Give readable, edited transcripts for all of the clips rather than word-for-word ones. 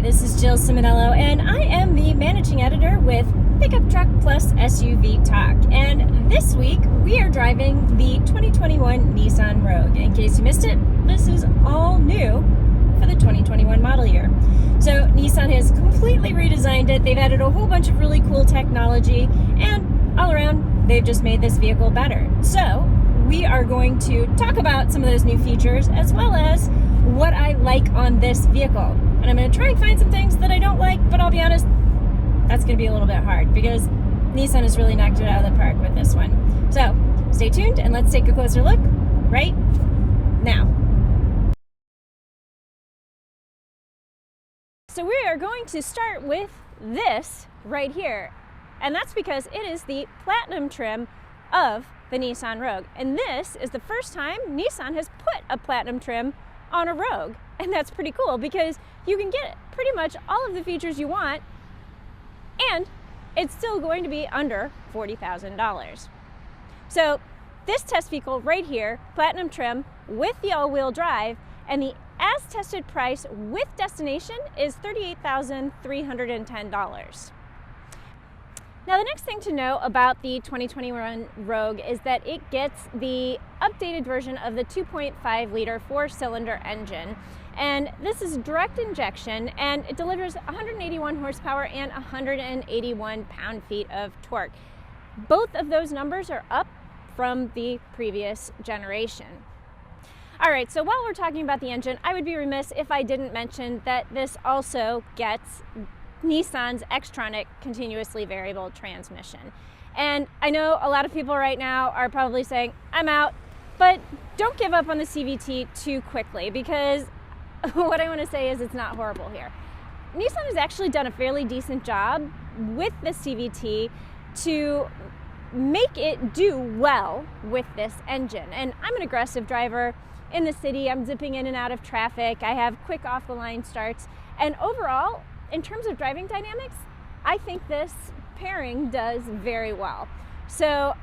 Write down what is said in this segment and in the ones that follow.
this is Jill Simonello, and I am the managing editor with Pickup Truck Plus SUV Talk. And this week, we are driving the 2021 Nissan Rogue. In case you missed it, this is all new for the 2021 model year. So Nissan has completely redesigned it. They've added a whole bunch of really cool technology, and all around, they've just made this vehicle better. So we are going to talk about some of those new features, as well as what I like on this vehicle. And I'm going to try and find some things that I don't like, but I'll be honest, that's going to be a little bit hard because Nissan has really knocked it out of the park with this one. So stay tuned and let's take a closer look right now. So we are going to start with this right here, and that's because it is the platinum trim of the Nissan Rogue. And this is the first time Nissan has put a platinum trim on a Rogue. And that's pretty cool because you can get pretty much all of the features you want, and it's still going to be under $40,000. So this test vehicle right here, platinum trim with the all-wheel drive, and the as tested price with destination is $38,310. Now, the next thing to know about the 2021 Rogue is that it gets the updated version of the 2.5 liter 4-cylinder engine. And this is direct injection, and it delivers 181 horsepower and 181 pound-feet of torque. Both of those numbers are up from the previous generation. All right, so while we're talking about the engine, I would be remiss if I didn't mention that this also gets Nissan's Xtronic continuously variable transmission. And I know a lot of people right now are probably saying, I'm out, but don't give up on the CVT too quickly, because what I want to say is it's not horrible here. Nissan has actually done a fairly decent job with the CVT to make it do well with this engine. And I'm an aggressive driver in the city. I'm zipping in and out of traffic. I have quick off-the-line starts. And overall, in terms of driving dynamics, I think this pairing does very well. So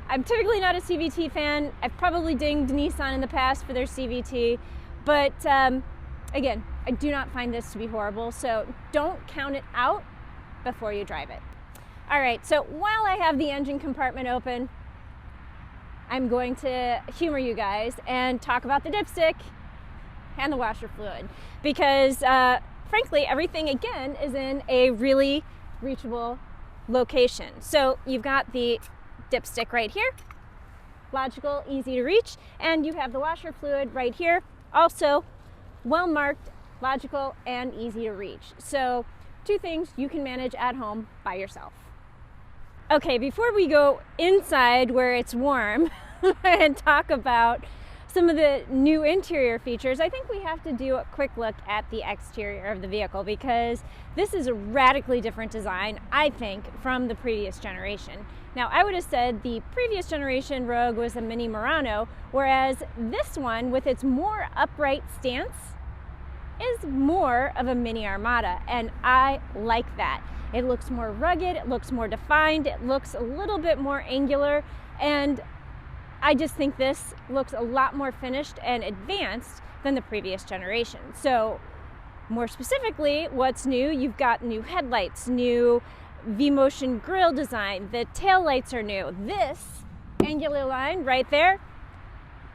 I'm typically not a CVT fan. I've probably dinged Nissan in the past for their CVT, but again, I do not find this to be horrible, so don't count it out before you drive it. All right, so while I have the engine compartment open, I'm going to humor you guys and talk about the dipstick and the washer fluid, because frankly, everything again is in a really reachable location. So you've got the dipstick right here, logical, easy to reach, and you have the washer fluid right here, also well marked, logical, and easy to reach. So two things you can manage at home by yourself. Okay, before we go inside where it's warm and talk about some of the new interior features, I think we have to do a quick look at the exterior of the vehicle, because this is a radically different design, I think, from the previous generation. Now, I would have said the previous generation Rogue was a mini Murano, whereas this one, with its more upright stance, is more of a mini Armada, and I like that. It looks more rugged, it looks more defined, it looks a little bit more angular, and I just think this looks a lot more finished and advanced than the previous generation. So more specifically, what's new? You've got new headlights, new V-Motion grille design, the tail lights are new. This angular line right there,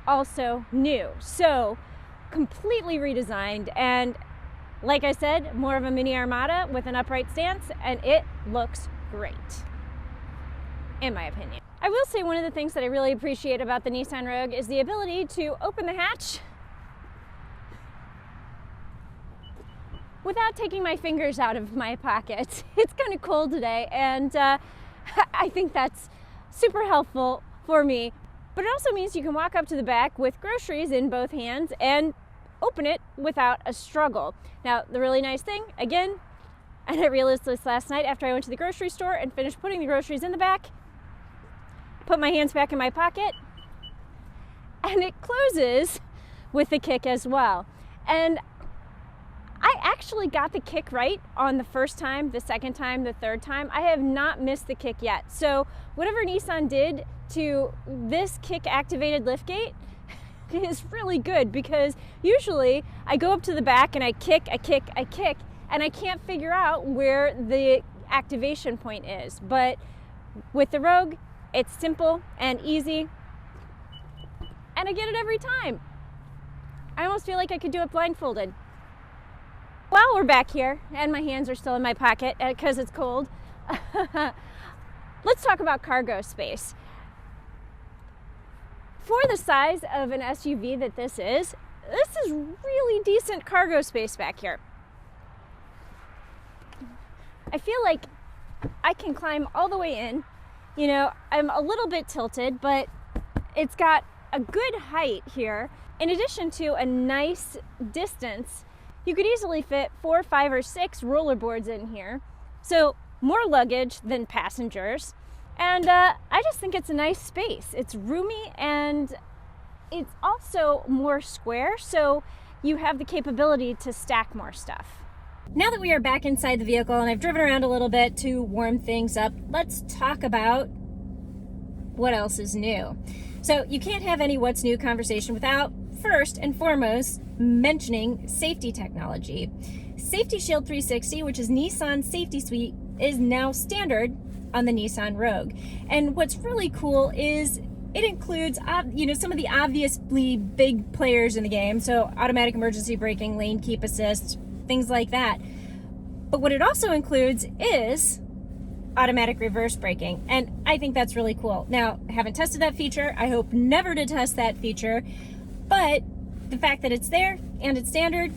also new. So completely redesigned, and like I said, more of a mini Armada with an upright stance, and it looks great, in my opinion. I will say one of the things that I really appreciate about the Nissan Rogue is the ability to open the hatch without taking my fingers out of my pocket. It's kind of cold today, and I think that's super helpful for me. But it also means you can walk up to the back with groceries in both hands and open it without a struggle. Now, the really nice thing, again, and I realized this last night after I went to the grocery store and finished putting the groceries in the back, put my hands back in my pocket, and it closes with the kick as well. And I actually got the kick right on the first time, the second time, the third time. I have not missed the kick yet. So whatever Nissan did to this kick activated liftgate is really good, because usually I go up to the back and I kick, and I can't figure out where the activation point is. But with the Rogue, it's simple and easy, and I get it every time. I almost feel like I could do it blindfolded. While we're back here, and my hands are still in my pocket because it's cold, let's talk about cargo space. For the size of an SUV that this is really decent cargo space back here. I feel like I can climb all the way in. You know, I'm a little bit tilted, but it's got a good height here. In addition to a nice distance, you could easily fit 4, 5, or 6 rollerboards in here. So more luggage than passengers. And I just think it's a nice space. It's roomy and it's also more square, so you have the capability to stack more stuff. Now that we are back inside the vehicle and I've driven around a little bit to warm things up, let's talk about what else is new. So you can't have any what's new conversation without, first and foremost, mentioning safety technology. Safety Shield 360, which is Nissan's safety suite, is now standard on the Nissan Rogue. And what's really cool is it includes, some of the obviously big players in the game. So automatic emergency braking, lane keep assist, things like that. But what it also includes is automatic reverse braking. And I think that's really cool. Now, I haven't tested that feature. I hope never to test that feature. But the fact that it's there and it's standard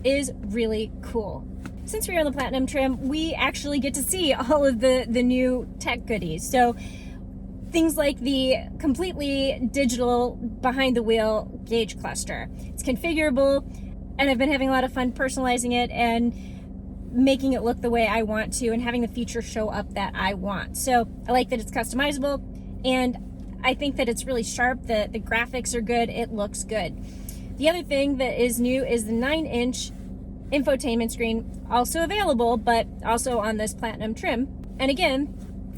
is really cool. Since we're on the Platinum trim, we actually get to see all of the new tech goodies. So things like the completely digital behind the wheel gauge cluster. It's configurable, and I've been having a lot of fun personalizing it and making it look the way I want to and having the features show up that I want. So I like that it's customizable, and I think that it's really sharp. The graphics are good. It looks good. The other thing that is new is the 9-inch infotainment screen, also available, but also on this Platinum trim. And again,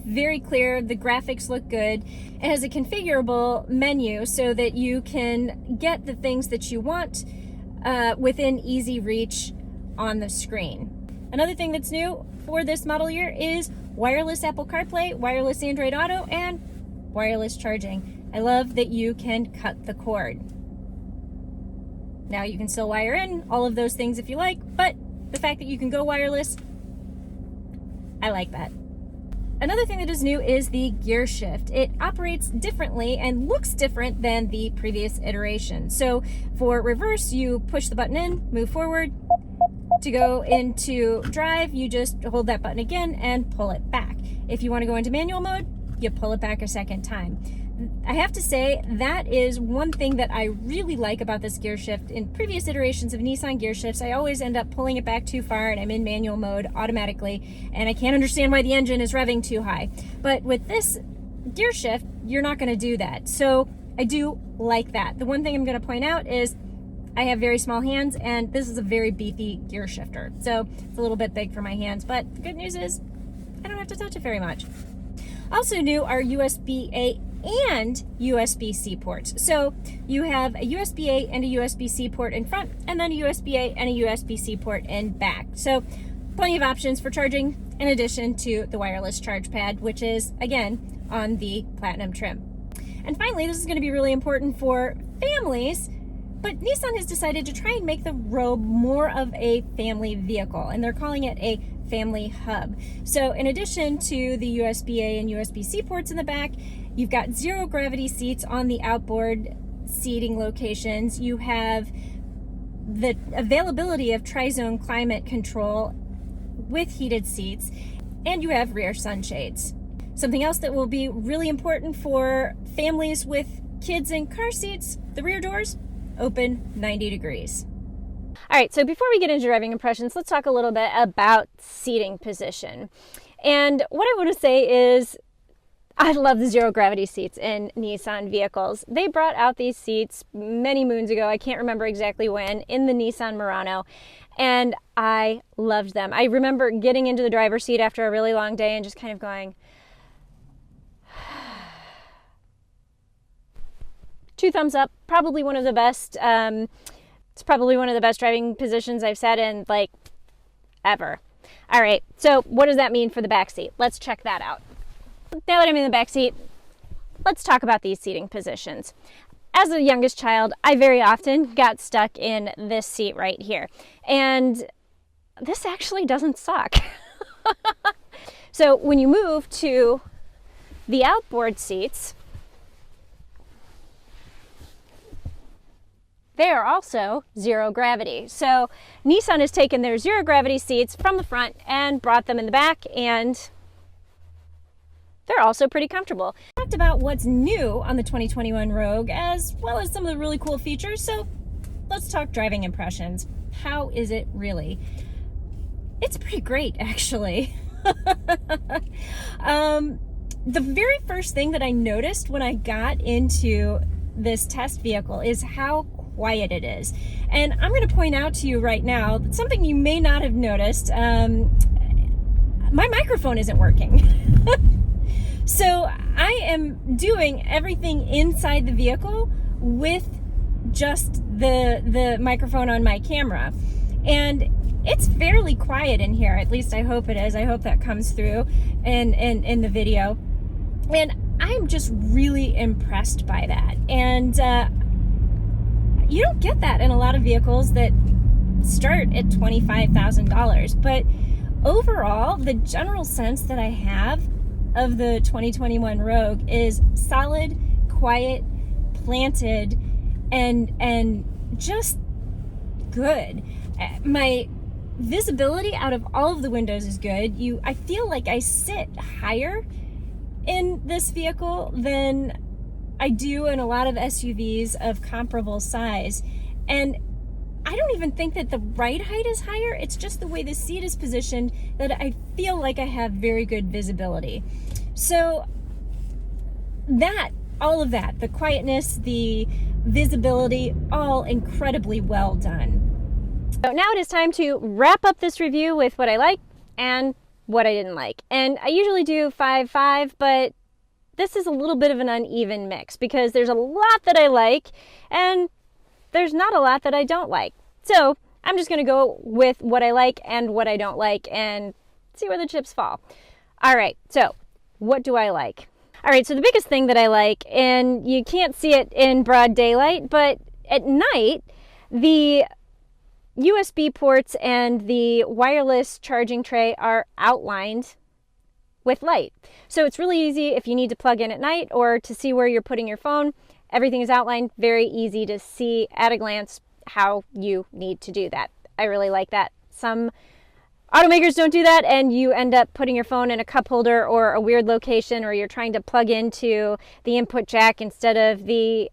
very clear, the graphics look good. It has a configurable menu so that you can get the things that you want within easy reach on the screen. Another thing that's new for this model year is wireless Apple CarPlay, wireless Android Auto, and wireless charging. I love that you can cut the cord. Now you can still wire in all of those things if you like, but the fact that you can go wireless, I like that. Another thing that is new is the gear shift. It operates differently and looks different than the previous iteration. So for reverse, you push the button in, move forward. To go into drive, you just hold that button again and pull it back. If you want to go into manual mode, you pull it back a second time. I have to say that is one thing that I really like about this gear shift. In previous iterations of Nissan gear shifts, I always end up pulling it back too far and I'm in manual mode automatically, and I can't understand why the engine is revving too high. But with this gear shift, you're not going to do that. So I do like that. The one thing I'm going to point out is I have very small hands, and this is a very beefy gear shifter. So it's a little bit big for my hands, but the good news is I don't have to touch it very much. Also new are USB-A and USB-C ports. So you have a USB-A and a USB-C port in front, and then a USB-A and a USB-C port in back. So plenty of options for charging in addition to the wireless charge pad, which is, again, on the Platinum trim. And finally, this is going to be really important for families, but Nissan has decided to try and make the Rogue more of a family vehicle, and they're calling it a family hub. So in addition to the USB-A and USB-C ports in the back, you've got zero gravity seats on the outboard seating locations. You have the availability of tri-zone climate control with heated seats, and you have rear sunshades. Something else that will be really important for families with kids in car seats, the rear doors open 90 degrees. All right, so before we get into driving impressions, let's talk a little bit about seating position. And what I want to say is I love the zero gravity seats in Nissan vehicles. They brought out these seats many moons ago, I can't remember exactly when, in the Nissan Murano, and I loved them. I remember getting into the driver's seat after a really long day and just kind of going, 2 thumbs up, probably one of the best, it's probably one of the best driving positions I've sat in. Like, ever. All right, so what does that mean for the back seat? Let's check that out. Now that I'm in the back seat, let's talk about these seating positions. As the youngest child, I very often got stuck in this seat right here. And this actually doesn't suck. So when you move to the outboard seats, they are also zero gravity. So Nissan has taken their zero gravity seats from the front and brought them in the back, and they're also pretty comfortable. We talked about what's new on the 2021 Rogue, as well as some of the really cool features. So let's talk driving impressions. How is it really? It's pretty great, actually. The very first thing that I noticed when I got into this test vehicle is how quiet it is. And I'm going to point out to you right now that something you may not have noticed. My microphone isn't working. So I am doing everything inside the vehicle with just the microphone on my camera. And it's fairly quiet in here, at least I hope it is. I hope that comes through in the video. And I'm just really impressed by that. And you don't get that in a lot of vehicles that start at $25,000. But overall, the general sense that I have of the 2021 Rogue is solid, quiet, planted, and just good. My visibility out of all of the windows is good. I feel like I sit higher in this vehicle than I do in a lot of SUVs of comparable size. And I don't even think that the ride height is higher. It's just the way the seat is positioned that I feel like I have very good visibility. So all of that, the quietness, the visibility, all incredibly well done. So now it is time to wrap up this review with what I like and what I didn't like. And I usually do 5-5, but this is a little bit of an uneven mix because there's a lot that I like and there's not a lot that I don't like. So I'm just going to go with what I like and what I don't like and see where the chips fall. All right, so what do I like? All right, so the biggest thing that I like, and you can't see it in broad daylight, but at night, the USB ports and the wireless charging tray are outlined with light. So it's really easy if you need to plug in at night or to see where you're putting your phone. Everything is outlined, very easy to see at a glance how you need to do that. I really like that. Some automakers don't do that and you end up putting your phone in a cup holder or a weird location, or you're trying to plug into the input jack instead of the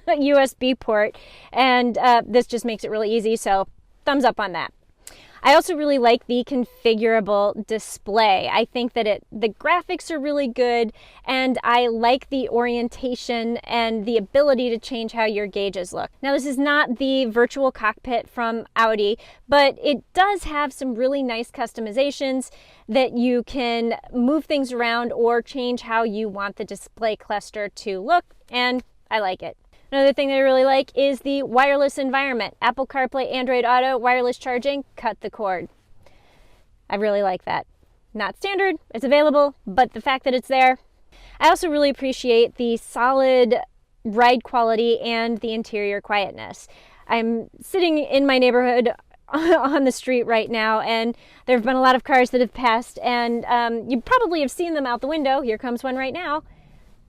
USB port, and this just makes it really easy, so thumbs up on that. I also really like the configurable display. I think that the graphics are really good, and I like the orientation and the ability to change how your gauges look. Now, this is not the virtual cockpit from Audi, but it does have some really nice customizations that you can move things around or change how you want the display cluster to look, and I like it. Another thing that I really like is the wireless environment. Apple CarPlay, Android Auto, wireless charging, cut the cord. I really like that. Not standard, it's available, but the fact that it's there. I also really appreciate the solid ride quality and the interior quietness. I'm sitting in my neighborhood on the street right now, and there have been a lot of cars that have passed, and you probably have seen them out the window. Here comes one right now.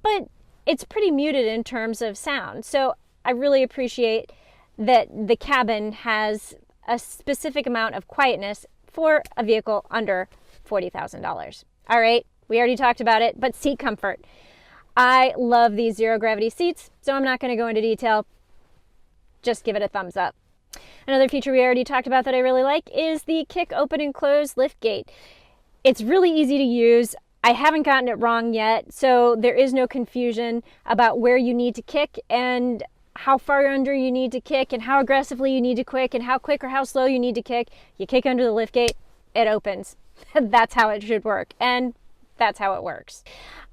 But it's pretty muted in terms of sound. So I really appreciate that the cabin has a specific amount of quietness for a vehicle under $40,000. All right, we already talked about it, but seat comfort. I love these zero gravity seats, so I'm not going to go into detail. Just give it a thumbs up. Another feature we already talked about that I really like is the kick, open, and close lift gate. It's really easy to use. I haven't gotten it wrong yet, so there is no confusion about where you need to kick and how far under you need to kick and how aggressively you need to kick and how quick or how slow you need to kick. You kick under the liftgate, it opens. That's how it should work, and that's how it works.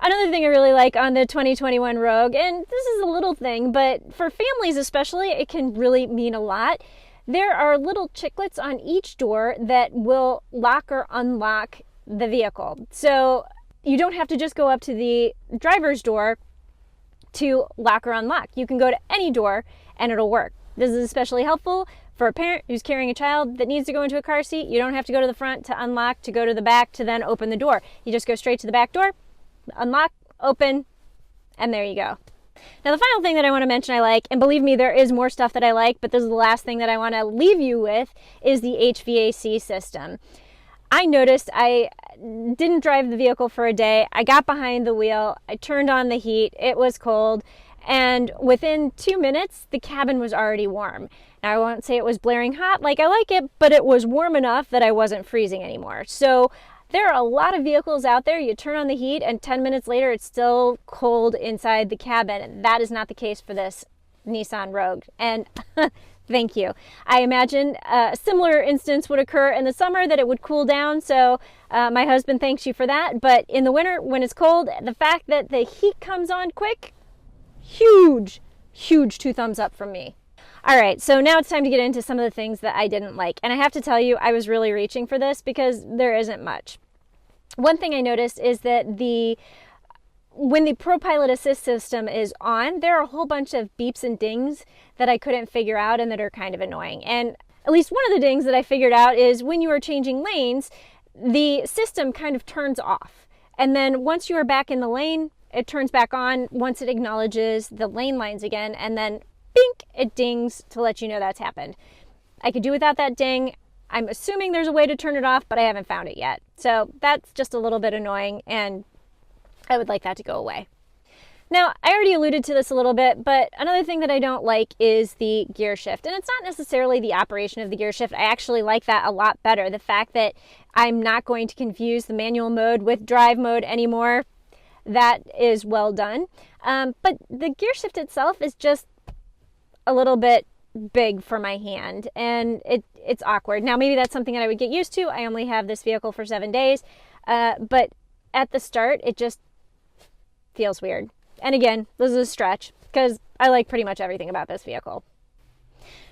Another thing I really like on the 2021 Rogue, and this is a little thing, but for families especially, it can really mean a lot. there are little chiclets on each door that will lock or unlock the vehicle. So you don't have to just go up to the driver's door to lock or unlock. You can go to any door and it'll work. This is especially helpful for a parent who's carrying a child that needs to go into a car seat. You don't have to go to the front to unlock, to go to the back to then open the door. You just go straight to the back door, unlock, open, and there you go. Now, the final thing that I want to mention I like, and believe me, there is more stuff that I like, but this is the last thing that I want to leave you with, is the HVAC system. I noticed I didn't drive the vehicle for a day. I got behind the wheel. I turned on the heat. It was cold. And within 2 minutes, the cabin was already warm. Now, I won't say it was blaring hot like I like it, but it was warm enough that I wasn't freezing anymore. So there are a lot of vehicles out there. You turn on the heat and 10 minutes later, it's still cold inside the cabin. That is not the case for this Nissan Rogue. And thank you. I imagine a similar instance would occur in the summer, that it would cool down. So my husband thanks you for that. But in the winter, when it's cold, the fact that the heat comes on quick, huge 2 thumbs up from me. All right, so now it's time to get into some of the things that I didn't like. And I have to tell you, I was really reaching for this because there isn't much. One thing I noticed is that when the ProPilot Assist system is on, there are a whole bunch of beeps and dings that I couldn't figure out and that are kind of annoying. And at least one of the dings that I figured out is when you are changing lanes, the system kind of turns off. And then once you are back in the lane, it turns back on once it acknowledges the lane lines again, and then bink, it dings to let you know that's happened. I could do without that ding. I'm assuming there's a way to turn it off, but I haven't found it yet. So that's just a little bit annoying, and I would like that to go away. Now, I already alluded to this a little bit, but another thing that I don't like is the gear shift. And it's not necessarily the operation of the gear shift. I actually like that a lot better. The fact that I'm not going to confuse the manual mode with drive mode anymore, that is well done. But the gear shift itself is just a little bit big for my hand, and it's awkward. Now, maybe that's something that I would get used to. I only have this vehicle for 7 days, but at the start, it just feels weird. And again, this is a stretch because I like pretty much everything about this vehicle.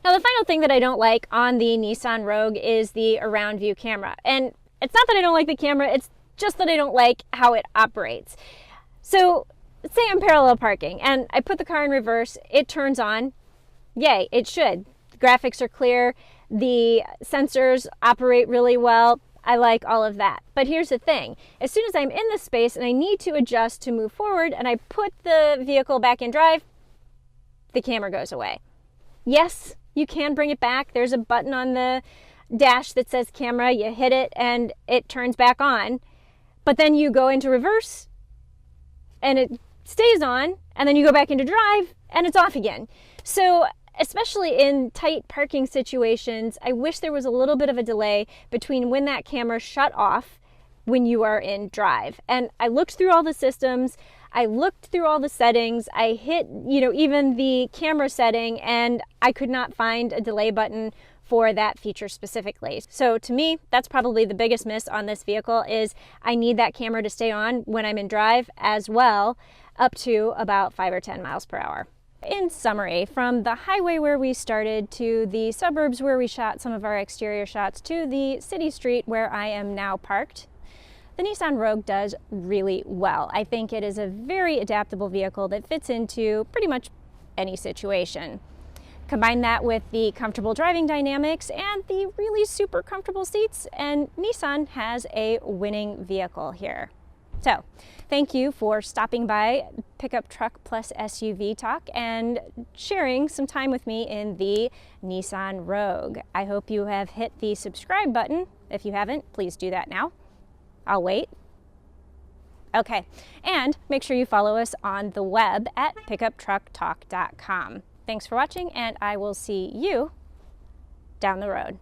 Now, the final thing that I don't like on the Nissan Rogue is the around view camera. And it's not that I don't like the camera, it's just that I don't like how it operates. So let's say I'm parallel parking and I put the car in reverse, it turns on. Yay, it should. The graphics are clear, the sensors operate really well. I like all of that. But here's the thing. As soon as I'm in the space and I need to adjust to move forward and I put the vehicle back in drive, the camera goes away. Yes, you can bring it back. There's a button on the dash that says camera. You hit it and it turns back on. But then you go into reverse and it stays on, and then you go back into drive and it's off again. So especially in tight parking situations, I wish there was a little bit of a delay between when that camera shut off when you are in drive. And I looked through all the systems, I looked through all the settings, I hit, even the camera setting, and I could not find a delay button for that feature specifically. So to me, that's probably the biggest miss on this vehicle, is I need that camera to stay on when I'm in drive as well, up to about 5 or 10 miles per hour. In summary, from the highway where we started to the suburbs where we shot some of our exterior shots to the city street where I am now parked, the Nissan Rogue does really well. I think it is a very adaptable vehicle that fits into pretty much any situation. Combine that with the comfortable driving dynamics and the really super comfortable seats, and Nissan has a winning vehicle here. So, thank you for stopping by Pickup Truck Plus SUV Talk and sharing some time with me in the Nissan Rogue. I hope you have hit the subscribe button. If you haven't, please do that now. I'll wait. Okay, and make sure you follow us on the web at pickuptrucktalk.com. Thanks for watching, and I will see you down the road.